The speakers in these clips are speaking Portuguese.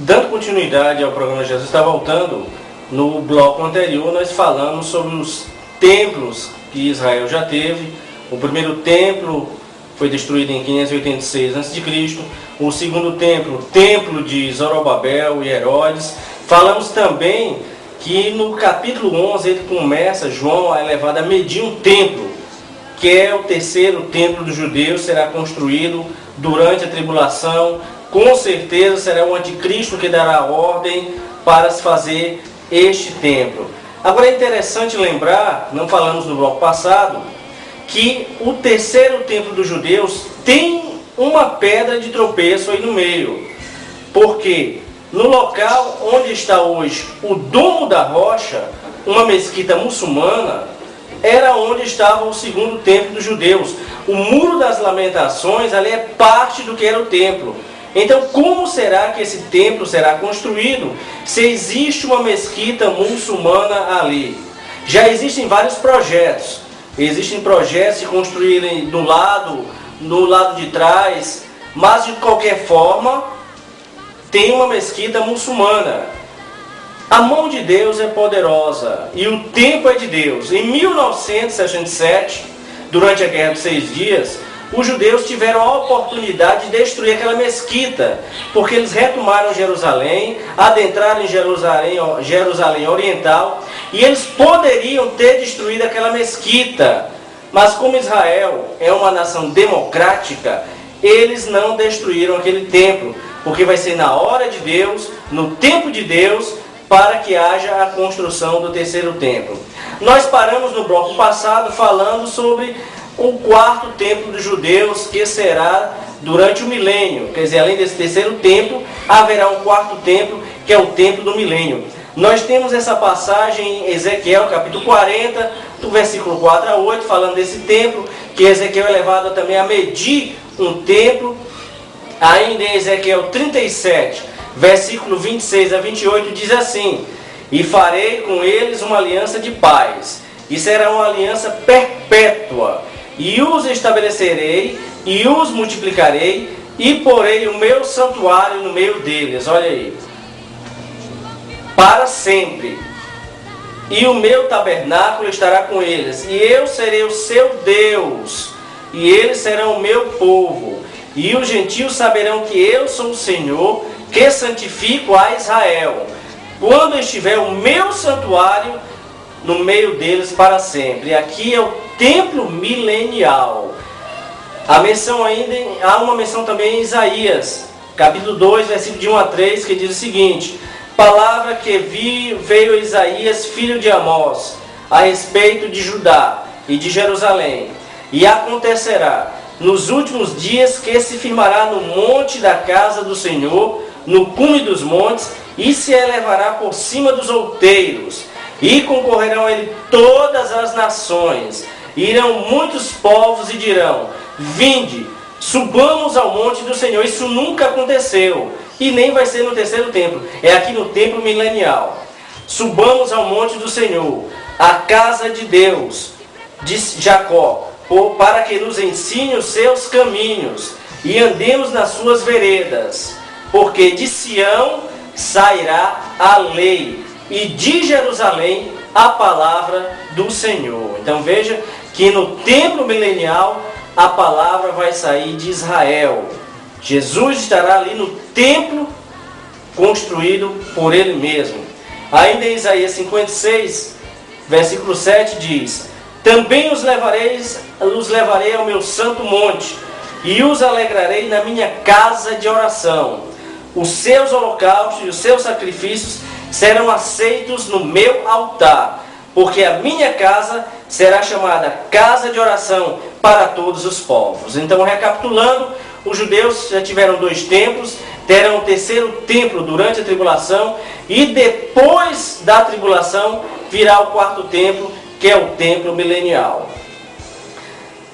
Dando continuidade ao programa Jesus está voltando, no bloco anterior nós falamos sobre os templos que Israel já teve. O primeiro templo foi destruído em 586 a.C., o segundo templo, o templo de Zorobabel e Herodes. Falamos também que no capítulo 11 ele começa, João é levado a medir um templo, que é o terceiro templo dos judeus, será construído durante a tribulação. Com certeza será o anticristo que dará ordem para se fazer este templo. Agora é interessante lembrar, não falamos no bloco passado, que o terceiro templo dos judeus tem uma pedra de tropeço aí no meio. Porque no local onde está hoje o Domo da Rocha, uma mesquita muçulmana, era onde estava o segundo templo dos judeus. O Muro das Lamentações ali é parte do que era o templo. Então, como será que esse templo será construído se existe uma mesquita muçulmana ali? Já existem vários projetos. Existem projetos de construírem no lado de trás, mas de qualquer forma, tem uma mesquita muçulmana. A mão de Deus é poderosa e o tempo é de Deus. Em 1967, durante a Guerra dos 6 Dias, os judeus tiveram a oportunidade de destruir aquela mesquita, porque eles retomaram Jerusalém, adentraram em Jerusalém Oriental, e eles poderiam ter destruído aquela mesquita. Mas como Israel é uma nação democrática, eles não destruíram aquele templo, porque vai ser na hora de Deus, no tempo de Deus, para que haja a construção do terceiro templo. Nós paramos no bloco passado falando sobre o quarto templo dos judeus, que será durante o milênio. Quer dizer, além desse terceiro templo, haverá um quarto templo, que é o templo do milênio. Nós temos essa passagem em Ezequiel, capítulo 40, do versículo 4 a 8, falando desse templo, que Ezequiel é levado também a medir um templo. Ainda em Ezequiel 37, versículo 26 a 28, diz assim: e farei com eles uma aliança de paz, e será uma aliança perpétua, e os estabelecerei, e os multiplicarei, e porei o meu santuário no meio deles. Olha aí. Para sempre. E o meu tabernáculo estará com eles, e eu serei o seu Deus, e eles serão o meu povo. E os gentios saberão que eu sou o Senhor, que santifico a Israel, quando estiver o meu santuário no meio deles para sempre. E aqui é o templo milenial. Há uma menção também em Isaías, capítulo 2, versículo de 1 a 3, que diz o seguinte: palavra que veio a Isaías, filho de Amós, a respeito de Judá e de Jerusalém. E acontecerá nos últimos dias que se firmará no monte da casa do Senhor, no cume dos montes, e se elevará por cima dos outeiros, e concorrerão a ele todas as nações. Irão muitos povos e dirão: vinde, subamos ao monte do Senhor. Isso nunca aconteceu, e nem vai ser no terceiro templo, é aqui no templo milenial. Subamos ao monte do Senhor, a casa de Deus, de Jacó, para que nos ensine os seus caminhos, e andemos nas suas veredas. Porque de Sião sairá a lei, e de Jerusalém a palavra do Senhor. Então veja que no templo milenial a palavra vai sair de Israel. Jesus estará ali no templo construído por ele mesmo. Ainda em Isaías 56, versículo 7 diz: também os levarei ao meu santo monte, e os alegrarei na minha casa de oração. Os seus holocaustos e os seus sacrifícios serão aceitos no meu altar, porque a minha casa será chamada casa de oração para todos os povos. Então, recapitulando, os judeus já tiveram 2 templos, terão o terceiro templo durante a tribulação, e depois da tribulação virá o quarto templo, que é o templo milenial.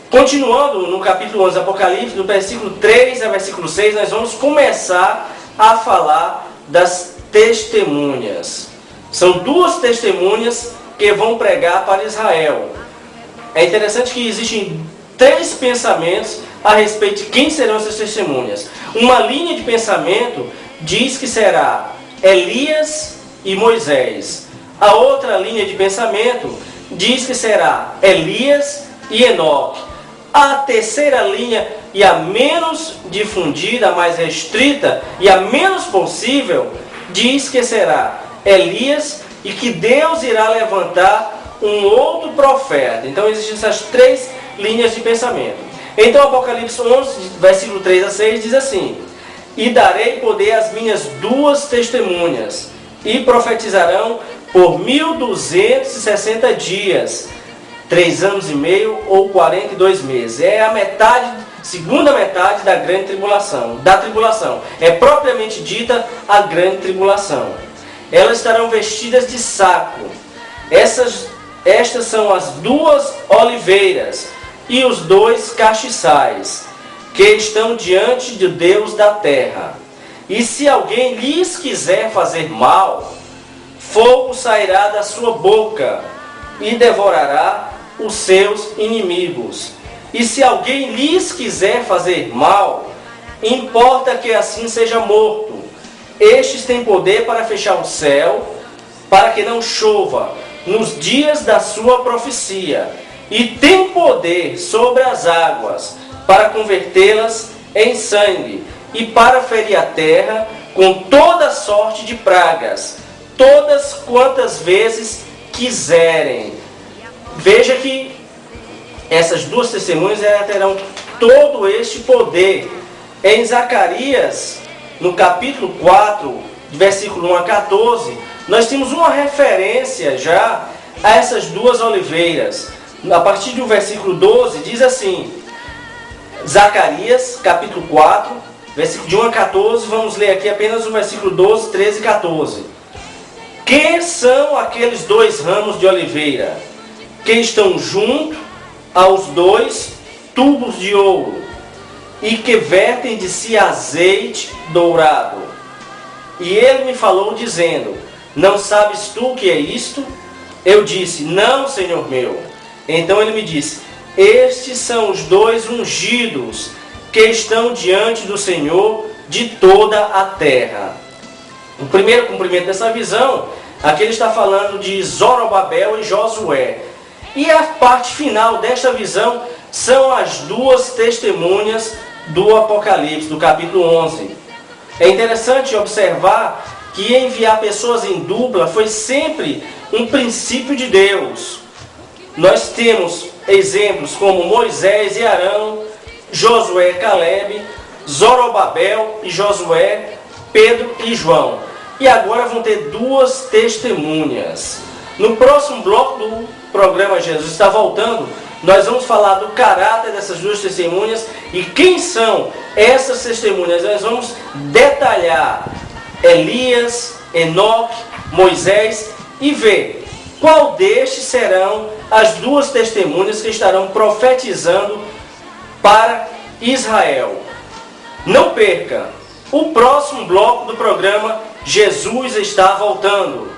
Continuando no capítulo 11 do Apocalipse, do versículo 3 a versículo 6, nós vamos começar a falar das testemunhas. São 2 testemunhas que vão pregar para Israel. É interessante que existem 3 pensamentos a respeito de quem serão essas testemunhas. Uma linha de pensamento diz que será Elias e Moisés. A outra linha de pensamento diz que será Elias e Enoque. A terceira linha, e a menos difundida, a mais restrita e a menos possível, diz que será Elias e que Deus irá levantar um outro profeta. Então existem essas três linhas de pensamento. Então Apocalipse 11, versículo 3 a 6 diz assim: e darei poder às minhas duas testemunhas, e profetizarão por 1260 dias, 3 anos e meio ou 42 meses. É a metade, segunda metade da grande tribulação, É propriamente dita a grande tribulação. Elas estarão vestidas de saco. Estas são as duas oliveiras e os dois castiçais, que estão diante de Deus da terra. E se alguém lhes quiser fazer mal, fogo sairá da sua boca e devorará os seus inimigos. E se alguém lhes quiser fazer mal, importa que assim seja morto. Estes têm poder para fechar o céu, para que não chova nos dias da sua profecia, e tem poder sobre as águas, para convertê-las em sangue, e para ferir a terra com toda sorte de pragas, todas quantas vezes quiserem. Veja que essas duas testemunhas terão todo este poder. Em Zacarias, no capítulo 4, versículo 1 a 14, nós temos uma referência já a essas duas oliveiras. A partir do versículo 12, diz assim, Zacarias, capítulo 4, versículo de 1 a 14, vamos ler aqui apenas o versículo 12, 13 e 14. Que são aqueles dois ramos de oliveira que estão junto aos dois tubos de ouro e que vertem de si azeite dourado? E ele me falou dizendo: não sabes tu o que é isto? Eu disse: não, Senhor meu. Então ele me disse: estes são os dois ungidos que estão diante do Senhor de toda a terra. O primeiro cumprimento dessa visão, aqui ele está falando de Zorobabel e Josué. E a parte final desta visão são as duas testemunhas do Apocalipse, do capítulo 11. É interessante observar que enviar pessoas em dupla foi sempre um princípio de Deus. Nós temos exemplos como Moisés e Arão, Josué e Caleb, Zorobabel e Josué, Pedro e João. E agora vão ter duas testemunhas. No próximo bloco do programa Jesus Está Voltando, nós vamos falar do caráter dessas duas testemunhas e quem são essas testemunhas. Nós vamos detalhar Elias, Enoque, Moisés e ver qual destes serão as duas testemunhas que estarão profetizando para Israel. Não perca o próximo bloco do programa Jesus Está Voltando.